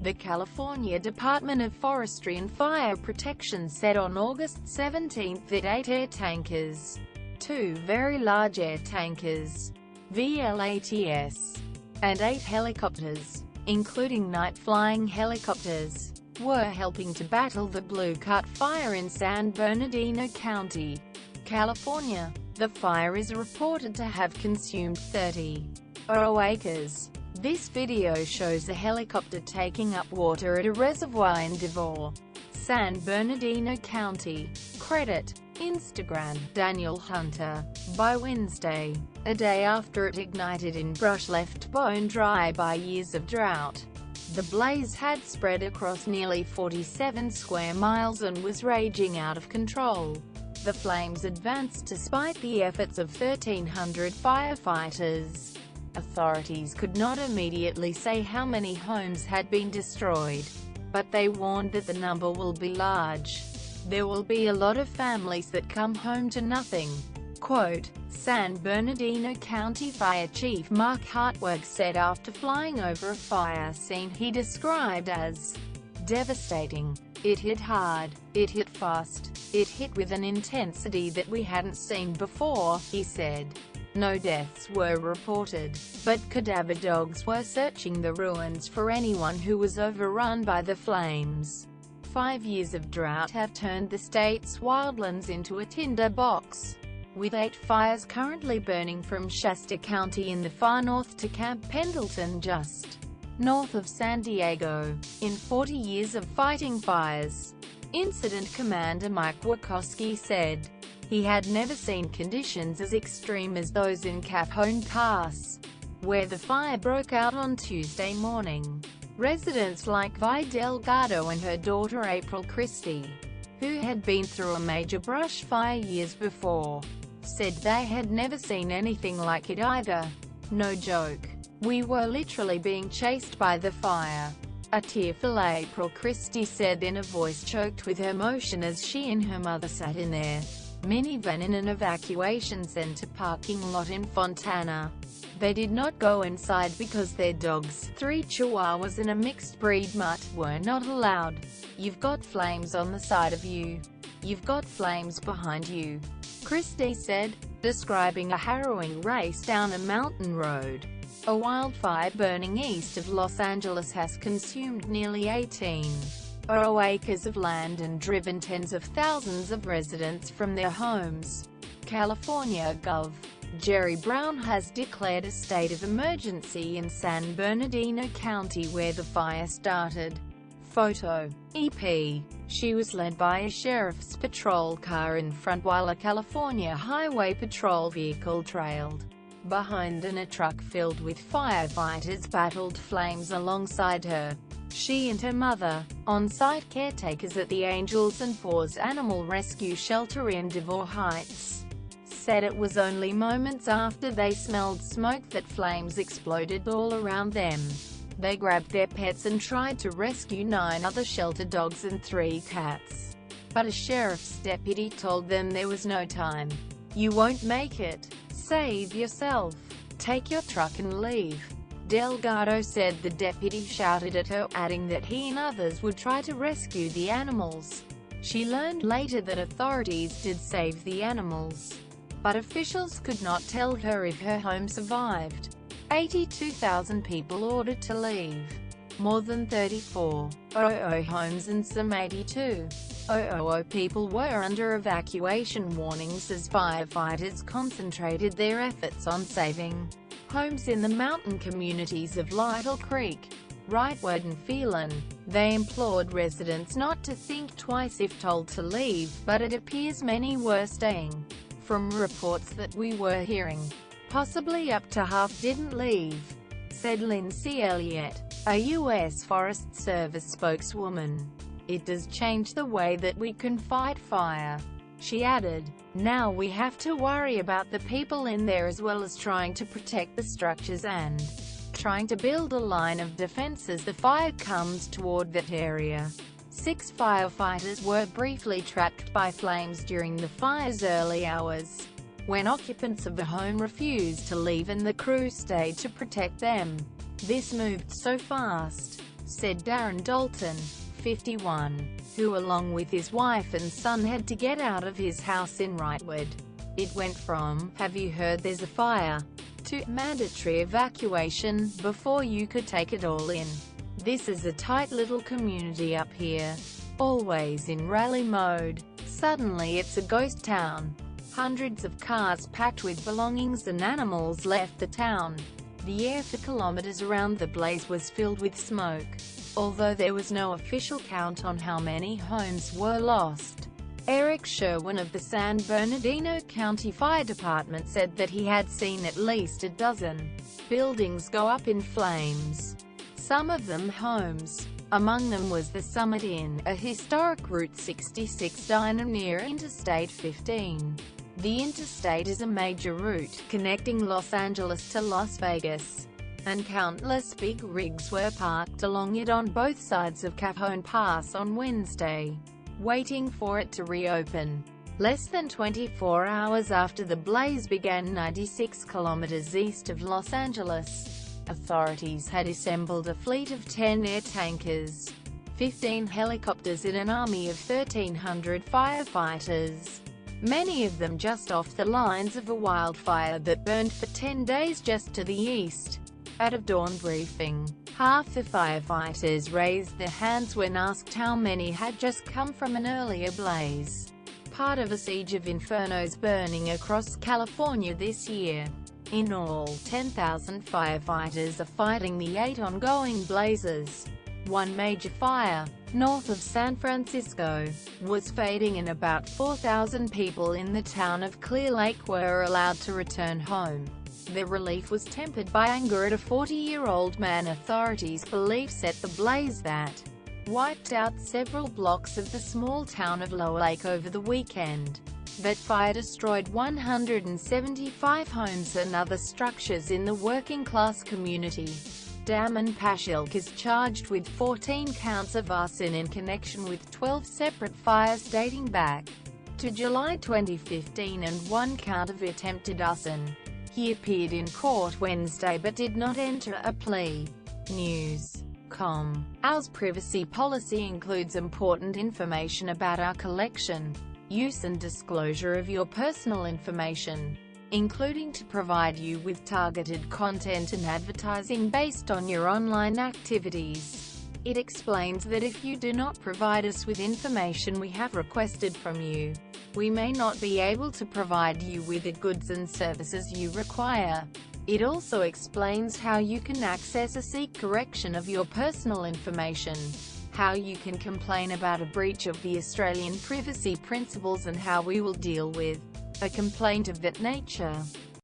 The California Department of Forestry and Fire Protection said on August 17 that 8 air tankers, 2 very large air tankers, VLATs, and 8 helicopters, including night-flying helicopters, were helping to battle the Blue Cut fire in San Bernardino County, California. The fire is reported to have consumed 30 acres. This video shows a helicopter taking up water at a reservoir in Devore, San Bernardino County. Credit: Instagram, Daniel Hunter. By Wednesday, a day after it ignited in brush left bone dry by years of drought, the blaze had spread across nearly 47 square miles and was raging out of control. The flames advanced despite the efforts of 1,300 firefighters. Authorities could not immediately say how many homes had been destroyed, but they warned that the number will be large. There will be a lot of families that come home to nothing. Quote, San Bernardino County Fire Chief Mark Hartwig said after flying over a fire scene he described as devastating. It hit hard, it hit fast, it hit with an intensity that we hadn't seen before, he said. No deaths were reported, but cadaver dogs were searching the ruins for anyone who was overrun by the flames. 5 years of drought have turned the state's wildlands into a tinderbox, with 8 fires currently burning from Shasta County in the far north to Camp Pendleton just north of San Diego. In 40 years of fighting fires, Incident Commander Mike Wachowski said, he had never seen conditions as extreme as those in Cajon Pass, where the fire broke out on Tuesday morning. Residents like Vi Delgado and her daughter April Christie, who had been through a major brush fire years before, said they had never seen anything like it either. No joke. We were literally being chased by the fire. A tearful April Christie said in a voice choked with emotion as she and her mother sat in their minivan in an evacuation center parking lot in Fontana. They did not go inside because their dogs, 3 Chihuahuas and a mixed-breed mutt, were not allowed. You've got flames on the side of you. You've got flames behind you, Christie said, describing a harrowing race down a mountain road. A wildfire burning east of Los Angeles has consumed nearly 18 acres of land and driven tens of thousands of residents from their homes. California Gov. Jerry Brown has declared a state of emergency in San Bernardino County where the fire started. Photo. EP. She was led by a sheriff's patrol car in front while a California Highway Patrol vehicle trailed behind and a truck filled with firefighters battled flames alongside her. She and her mother, on-site caretakers at the Angels and Paws Animal Rescue Shelter in Devore Heights, said it was only moments after they smelled smoke that flames exploded all around them. They grabbed their pets and tried to rescue 9 other shelter dogs and 3 cats. But a sheriff's deputy told them there was no time. You won't make it. Save yourself. Take your truck and leave. Delgado said the deputy shouted at her, adding that he and others would try to rescue the animals. She learned later that authorities did save the animals, but officials could not tell her if her home survived. 82,000 people ordered to leave. More than 34,000 homes and some 82,000 people were under evacuation warnings as firefighters concentrated their efforts on saving homes in the mountain communities of Lytle Creek, Wrightwood and Phelan. They implored residents not to think twice if told to leave, but it appears many were staying. From reports that we were hearing, possibly up to half didn't leave, said Lindsay Elliott, a U.S. Forest Service spokeswoman. It does change the way that we can fight fire. She added, now we have to worry about the people in there as well as trying to protect the structures and trying to build a line of defense as the fire comes toward that area. 6 firefighters were briefly trapped by flames during the fire's early hours, when occupants of the home refused to leave and the crew stayed to protect them. This moved so fast, said Darren Dalton, 51, who along with his wife and son had to get out of his house in Wrightwood. It went from, "Have you heard there's a fire?" to mandatory evacuation before you could take it all in. "This is a tight little community up here. Always in rally mode. Suddenly it's a ghost town." Hundreds of cars packed with belongings and animals left the town. The air for kilometers around the blaze was filled with smoke, although there was no official count on how many homes were lost. Eric Sherwin of the San Bernardino County Fire Department said that he had seen at least a dozen buildings go up in flames, some of them homes. Among them was the Summit Inn, a historic Route 66 diner near Interstate 15. The interstate is a major route connecting Los Angeles to Las Vegas, and countless big rigs were parked along it on both sides of Cajon Pass on Wednesday, waiting for it to reopen. Less than 24 hours after the blaze began 96 kilometers east of Los Angeles, authorities had assembled a fleet of 10 air tankers, 15 helicopters and an army of 1,300 firefighters, many of them just off the lines of a wildfire that burned for 10 days just to the east. At a dawn briefing, half the firefighters raised their hands when asked how many had just come from an earlier blaze, part of a siege of infernos burning across California this year. In all, 10,000 firefighters are fighting the 8 ongoing blazes. One major fire, north of San Francisco, was fading and about 4,000 people in the town of Clear Lake were allowed to return home. The relief was tempered by anger at a 40-year-old man authorities believe set the blaze that wiped out several blocks of the small town of Lower Lake over the weekend. That fire destroyed 175 homes and other structures in the working-class community. Damon Pashilk is charged with 14 counts of arson in connection with 12 separate fires dating back to July 2015 and 1 count of attempted arson. He appeared in court Wednesday but did not enter a plea. News.com. Our privacy policy includes important information about our collection, use and disclosure of your personal information, including to provide you with targeted content and advertising based on your online activities. It explains that if you do not provide us with information we have requested from you, we may not be able to provide you with the goods and services you require. It also explains how you can access or seek correction of your personal information, how you can complain about a breach of the Australian privacy principles and how we will deal with a complaint of that nature.